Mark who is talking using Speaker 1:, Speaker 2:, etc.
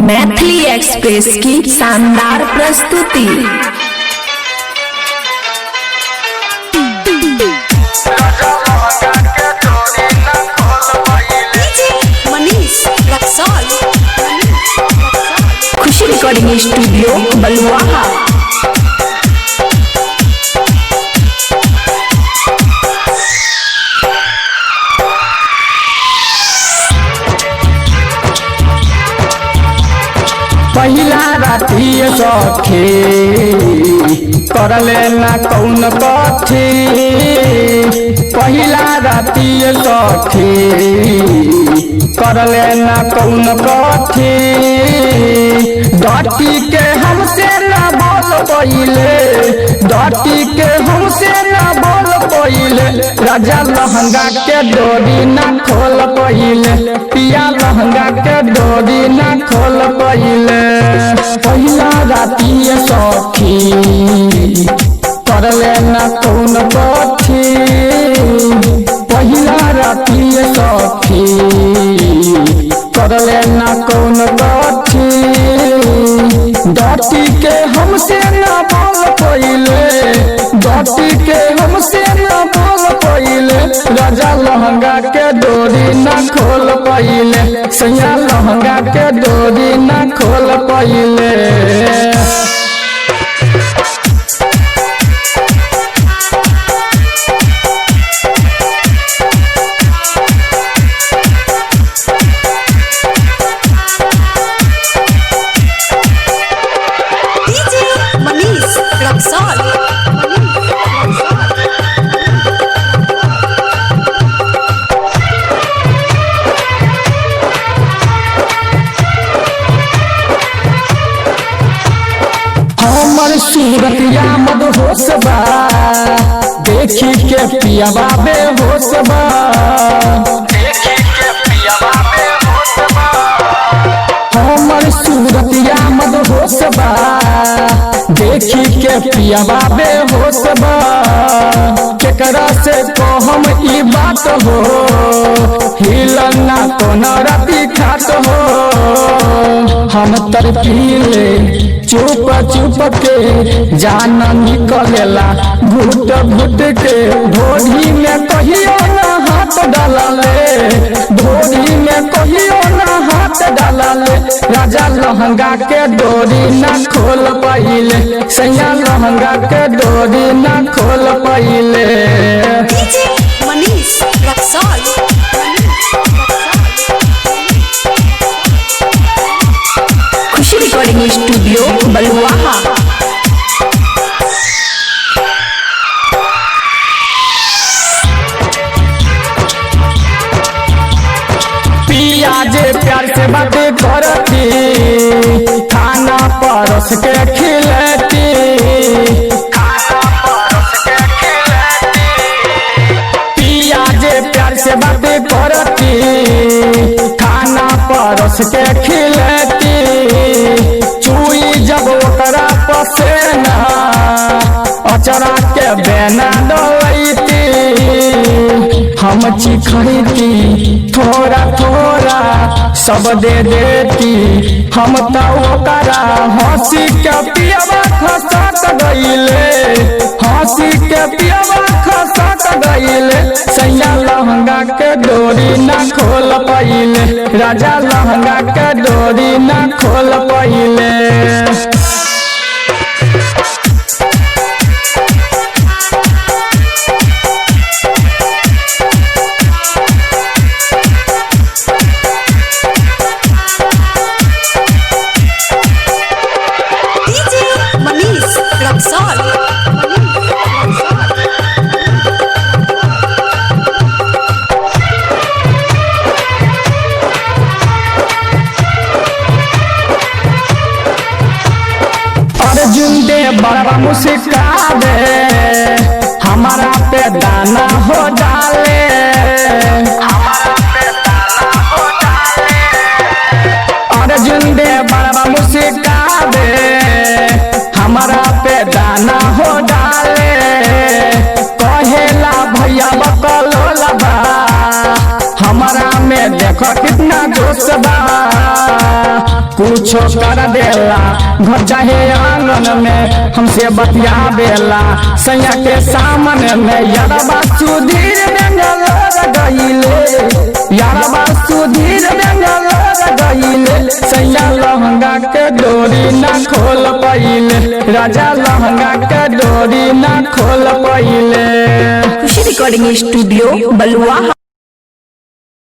Speaker 1: Maithili express की शानदार प्रस्तुति। खुशी रिकॉर्डिंग स्टूडियो बलुआहा।
Speaker 2: पहिला राती सखी करले ना कौन कथी। पहिला राती सखी करले ना कौन कथी। डटी के हमसे ना बोल पहिले, डटी के हमसे ना बोल पहिले। राजा लहंगा के डोरी ना खोल पहिले, पिया लहंगा के डोरी ना खोल पहिले। पहिला राती सखी करले ना कौन कथी। पहिला राती सखी करले ना कौन कथी। डटी के हमसे ना बोल पहिले, डटी के हमसे ना बोल पहिले। राजा लहंगा के डोरी ना खोल पहिले, सैया लहंगा के डोरी ना खोल पहिले। हमर सूरतिया मदहोश बा, देखी के पियावा बेहोश बा। हमर सूरतिया मदहोश बा, देखी के पियावा बेहोश बा। केकरा से कहम ई बात हो, हिलना कोनो राती खात हो। हम तरपीले चुप चुप के जान निकलेला घुट घुट के। ढोरी में कहियो ना हाथ डालले, ढोरी में कहियो ना हाथ डालले। राजा लहंगा के डोरी ना खोल पहिले, सैया लहंगा के डोरी ना खोल पहिले।
Speaker 1: खुशी रिकॉर्डिंग स्टूडियो बलुआहा।
Speaker 2: पिया जे प्यार से बातें करती, खाना परोस के खिलती। पिया जे प्यार से बातें करती, खाना परोस के खिलती। चुई जब ओकरा पसेना, अचरा के बेना डलती। हम चिखती थोड़ा थोड़ा सब दे देती, हम तो ओकरा हंसी के पियावा खसत गईले, हंसी के पियावा खसत गईले। सैया लहंगा के डोरी ना खोल पहिले, राजा लहंगा के डोरी ना खोल पहिले। अर्जुन दे बड़ा मुस्कावे, हमारा पे दाना हो डाले। अर्जुन दे बड़ा मुस्कावे, हमारा पे दाना हो डाले। कहेला भैया बकलोला बा, हमारा में देखो कितना दोस्तबा कुछो कर देला घर चाहे आंगन में हमसे बतिया बेला सैया के सामने में यारबा सुधीर बेंगलोर गईले यारबा सुधीर बेंगलोर गईले सैया लहंगा के डोरी ना खोल पहिले राजा लहंगा के डोरी ना खोल पहिले।
Speaker 1: खुशी रिकॉर्डिंग स्टूडियो बलुआ।